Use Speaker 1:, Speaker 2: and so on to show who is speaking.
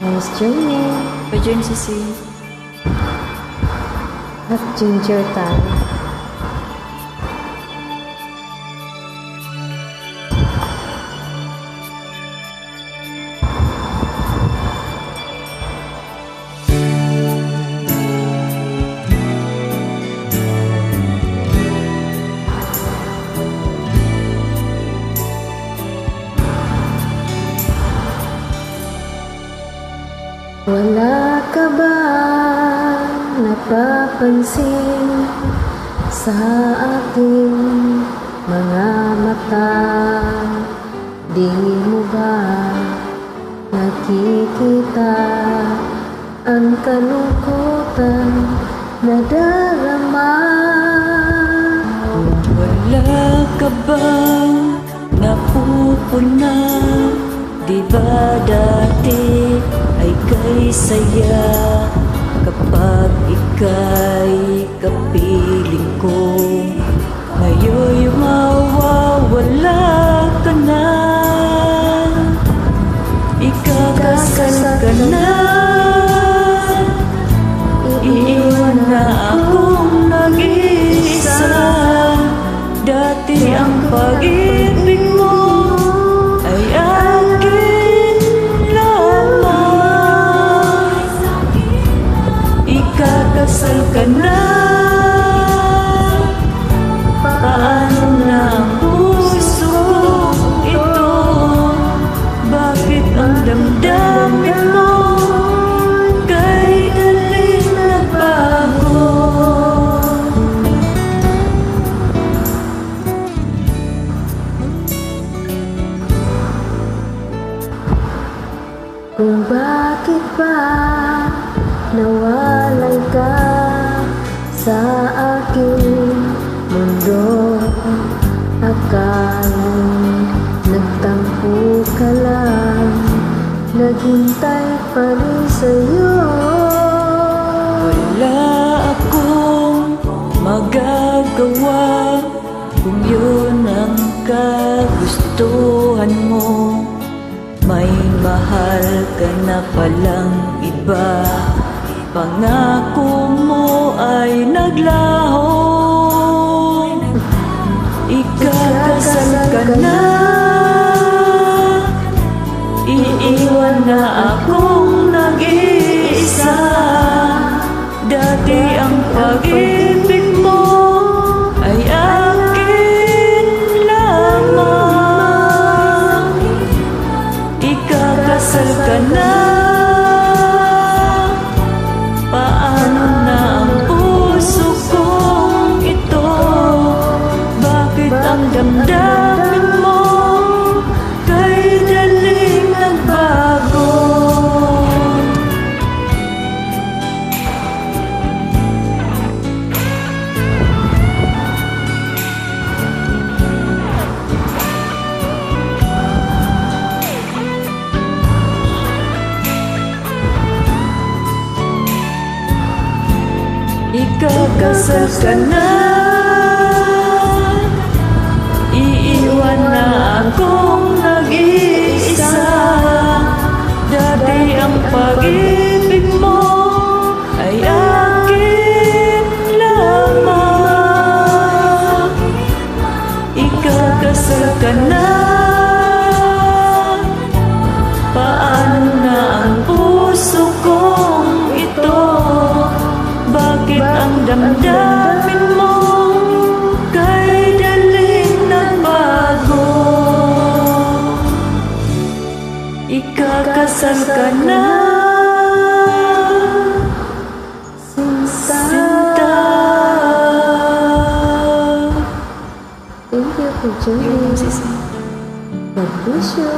Speaker 1: Nice journey.
Speaker 2: Pajun Sisi.
Speaker 1: At ginger tayo. Wala ka ba napapansin sa aking mga mata? Di mo ba nakikita ang kalungkutan na darama?
Speaker 2: Wala ka bang napupuna? Di ba dati ay kay saya kapag ika'y kapiling ko? Ngayon'y mawawala ka na, ikakasal ka na, iiwan na akong nag-iisa. Dati ang pag-ibig mo ay akin lamang, ikakasal ka na. Paano na ang puso ito? Bakit ang damdamin mo kay daling nagbago?
Speaker 1: Kung bakit ba nawalan ka sa aking mundo? Akalang nagtampo ka lang, naghintay pa rin sa'yo.
Speaker 2: Wala akong magagawa kung yun ang kagustuhan mo. May mahal ka na palang iba, pangako mo ay naglaho. Ikakasal ka na, iiwan na akong nag-iisa. Dati ang pag-ibig mo ay akin lamang, ikakasal ka na. Paano na ang puso kong ito? Bakit ang damdamin mo kay daling nagbago? Ikakasal ka na, iiwan na akong nag-iisa. Dati ang pag-ibig mo ay akin lamang, ikakasal ka na. Paano na ang puso kong ito? Bakit ang damdamin mo kay daling nagbago? Ikakasal ka na, Sinta.
Speaker 1: Thank you for joining. God bless you.